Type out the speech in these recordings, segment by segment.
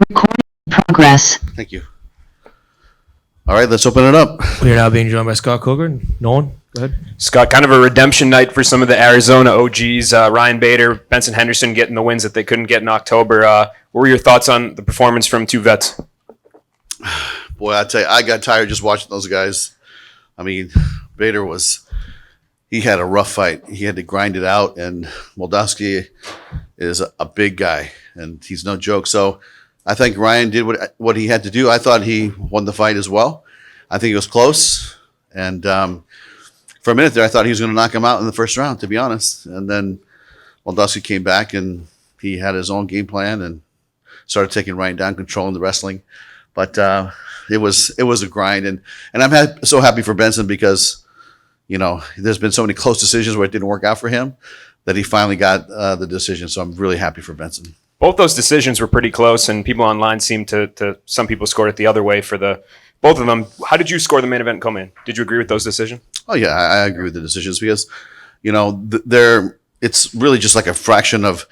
Recording in progress. Thank you. All right, let's open it up. We are now being joined by Scott Cogan. Nolan, go ahead. Scott, kind of a redemption night for some of the Arizona OGs. Ryan Bader, Benson Henderson getting the wins that they couldn't get in October. What were your thoughts on the performance from two vets? Boy, I tell you, I got tired just watching those guys. I mean, Bader he had a rough fight. He had to grind it out, and Moldavsky is a big guy, and he's no joke. So I think Ryan did what he had to do. I thought he won the fight as well. I think it was close, and for a minute there, I thought he was going to knock him out in the first round, to be honest. And then Moldavsky came back, and he had his own game plan and started taking Ryan down, controlling the wrestling. But it was a grind, and I'm so happy for Benson because, you know, there's been so many close decisions where it didn't work out for him that he finally got the decision. So I'm really happy for Benson. Both those decisions were pretty close, and people online seem to some people scored it the other way for both of them. How did you score the main event come in? Did you agree with those decisions? Oh yeah, I agree with the decisions because, you know, it's really just like a fraction of,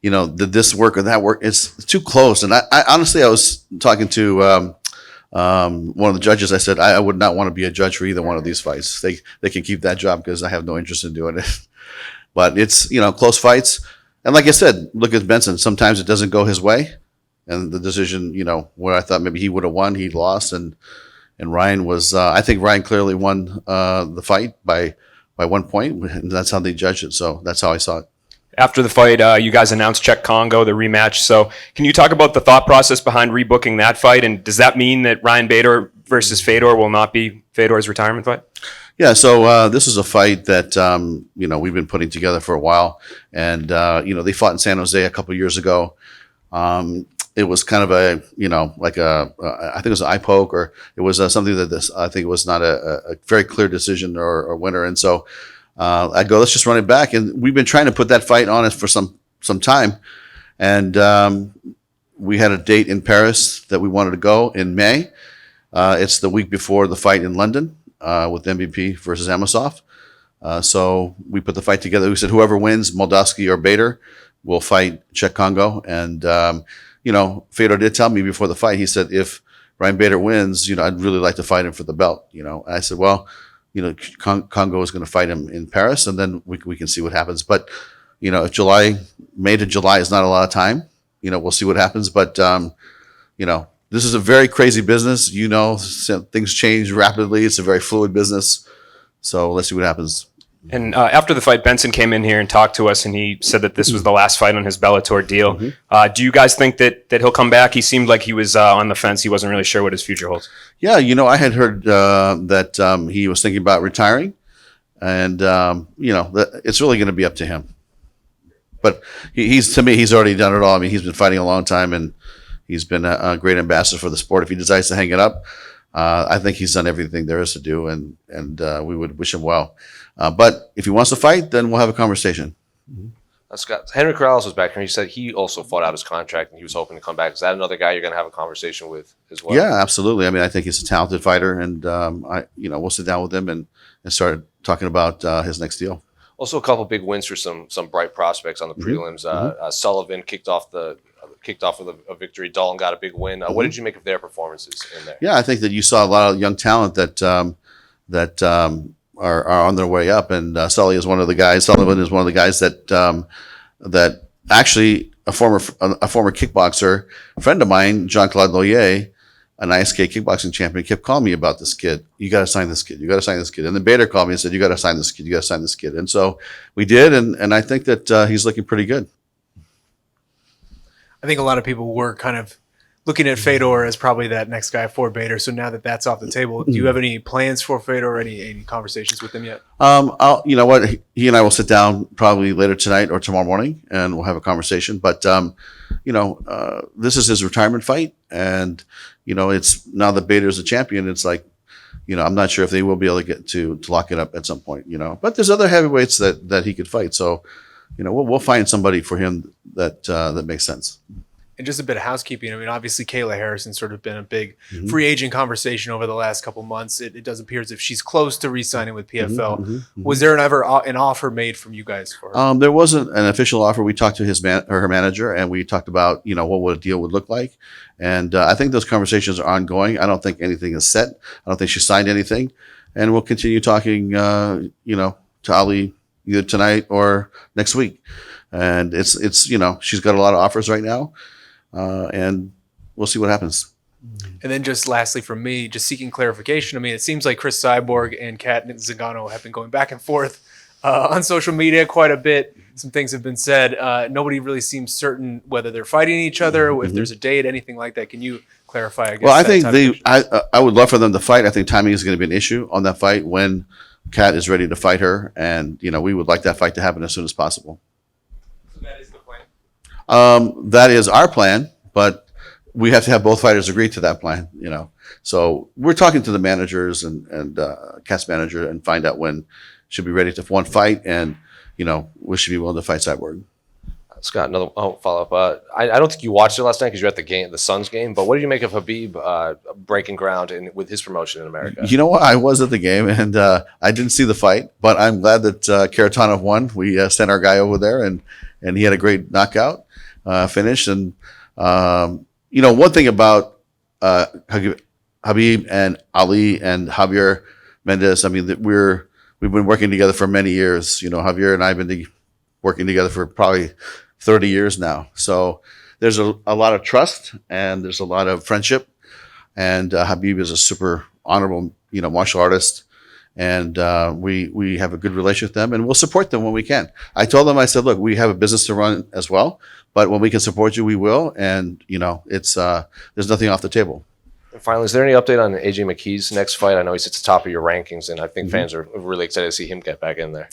you know, did this work or that work? It's too close. And I honestly, I was talking to one of the judges. I said I would not want to be a judge for either one of these fights. They can keep that job because I have no interest in doing it. But it's, you know, close fights. And like I said, look at Benson. Sometimes it doesn't go his way. And the decision, you know, where I thought maybe he would have won, he lost. And Ryan was, I think Ryan clearly won the fight by 1 point. And that's how they judged it. So that's how I saw it. After the fight, you guys announced Czech Kongo, the rematch. So can you talk about the thought process behind rebooking that fight? And does that mean that Ryan Bader versus Fedor will not be Fedor's retirement fight? Yeah, so this is a fight that, you know, we've been putting together for a while. And, you know, they fought in San Jose a couple of years ago. It was kind of a, you know, like I think it was an eye poke, or it was something that I think it was not a very clear decision or winner. And so I go, let's just run it back. And we've been trying to put that fight on it for some time. And we had a date in Paris that we wanted to go in May. It's the week before the fight in London with MVP versus Amosov. So we put the fight together. We said whoever wins, Moldavsky or Bader, will fight Czech Kongo. And, you know, Fedor did tell me before the fight, he said, if Ryan Bader wins, you know, I'd really like to fight him for the belt. You know, I said, well, you know, Kongo is going to fight him in Paris, and then we can see what happens. But, you know, if May to July is not a lot of time, you know, we'll see what happens. But, you know, this is a very crazy business. You know, things change rapidly. It's a very fluid business. So let's see what happens. And after the fight, Benson came in here and talked to us, and he said that this was the last fight on his Bellator deal. Mm-hmm. Do you guys think that he'll come back? He seemed like he was on the fence. He wasn't really sure what his future holds. Yeah, you know, I had heard that he was thinking about retiring, and you know, it's really going to be up to him. But to me, he's already done it all. I mean, he's been fighting a long time, and he's been a great ambassador for the sport. If he decides to hang it up, I think he's done everything there is to do, and we would wish him well. But if he wants to fight, then we'll have a conversation. Mm-hmm. Scott, Henry Corrals was back here. He said he also fought out his contract and he was hoping to come back. Is that another guy you're going to have a conversation with as well? Yeah, absolutely. I mean, I think he's a talented fighter, and we'll sit down with him and start talking about his next deal. Also, a couple big wins for some bright prospects on the prelims. Sullivan kicked off with a victory. Dalton got a big win. What did you make of their performances in there? Yeah, I think that you saw a lot of young talent that are on their way up, and Sullivan is one of the guys that actually a former kickboxer, a friend of mine, Jean-Claude Loyer, an ISK kickboxing champion, kept calling me about this kid. You got to sign this kid. You got to sign this kid. And then Bader called me and said, you got to sign this kid. You got to sign this kid. And so we did, and I think that he's looking pretty good. I think a lot of people were kind of looking at Fedor as probably that next guy for Bader. So now that that's off the table, do you have any plans for Fedor or any conversations with him yet? You know what? He and I will sit down probably later tonight or tomorrow morning, and we'll have a conversation. But, you know, this is his retirement fight. And, you know, it's now that Bader is a champion, it's like, you know, I'm not sure if they will be able to get to lock it up at some point, you know. But there's other heavyweights that he could fight. So, you know, we'll find somebody for him that makes sense. And just a bit of housekeeping. I mean, obviously, Kayla Harrison's sort of been a big free agent conversation over the last couple months. It does appear as if she's close to re-signing with PFL. Was there an offer made from you guys for her? There wasn't an official offer. We talked to her manager, and we talked about what a deal would look like. And I think those conversations are ongoing. I don't think anything is set. I don't think she signed anything, and we'll continue talking. To Ali either tonight or next week. And it's she's got a lot of offers right now. And we'll see what happens. And then just lastly from me, just seeking clarification. I mean, it seems like Cris Cyborg and Kat Zingano have been going back and forth on social media quite a bit. Some things have been said. Nobody really seems certain whether they're fighting each other, if there's a date, anything like that. Can you clarify? I guess, well, I think I would love for them to fight. I think timing is going to be an issue on that fight when Kat is ready to fight her. And, we would like that fight to happen as soon as possible. So that is the plan? That is our plan, but we have to have both fighters agree to that plan, So we're talking to the managers and Kat's manager and find out when she'll be ready to fight and, we should be willing to fight Cyborg. Scott, another follow up. I don't think you watched it last night because you're at the Suns game. But what did you make of Habib breaking ground with his promotion in America? You know what? I was at the game and I didn't see the fight, but I'm glad that Karatanov won. We sent our guy over there and he had a great knockout finish. And one thing about Habib and Ali and Javier Mendez, I mean, we've been working together for many years. Javier and I have been working together for probably 30 years now. So there's a lot of trust and there's a lot of friendship. And Habib is a super honorable, martial artist. And we have a good relationship with them and we'll support them when we can. I told them, I said, look, we have a business to run as well, but when we can support you, we will. And, it's there's nothing off the table. And finally, is there any update on AJ McKee's next fight? I know he's at the top of your rankings, and I think fans are really excited to see him get back in there.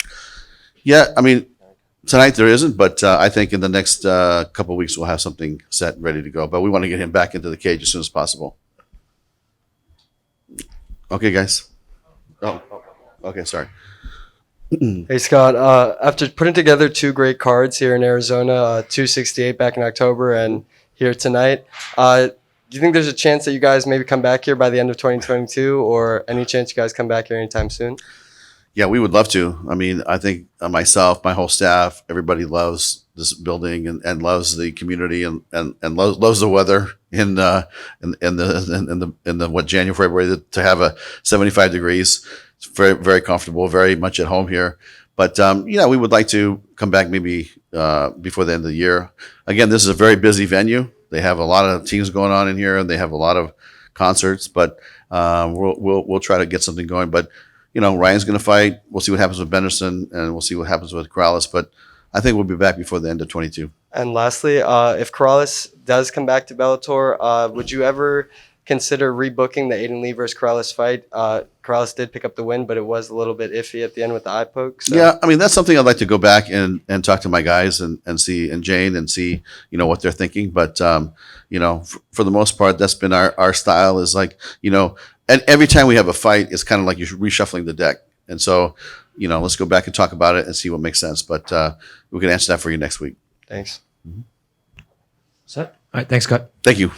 Yeah, I mean, tonight there isn't, but I think in the next couple of weeks we'll have something set and ready to go. But we want to get him back into the cage as soon as possible. Okay, guys. Oh, okay, sorry. Hey, Scott. After putting together two great cards here in Arizona, 268 back in October and here tonight, do you think there's a chance that you guys maybe come back here by the end of 2022 or any chance you guys come back here anytime soon? Yeah, we would love to. I mean, I think myself, my whole staff, everybody loves this building and loves the community and loves the weather in the January, February to have a 75 degrees. It's very, very comfortable, very much at home here. But we would like to come back maybe before the end of the year. Again, this is a very busy venue. They have a lot of teams going on in here and they have a lot of concerts, but we'll try to get something going. But Ryan's going to fight. We'll see what happens with Benderson, and we'll see what happens with Corrales. But I think we'll be back before the end of 22. And lastly, if Corrales does come back to Bellator, would you ever consider rebooking the Aiden Lee versus Corrales fight? Corrales did pick up the win, but it was a little bit iffy at the end with the eye poke. So. Yeah, I mean, that's something I'd like to go back and talk to my guys and see, and Jane, and see, what they're thinking. But, for the most part, that's been our style is like, and every time we have a fight, it's kind of like you're reshuffling the deck. And so, let's go back and talk about it and see what makes sense. But we can answer that for you next week. Thanks. Set. All right. Thanks, Scott. Thank you.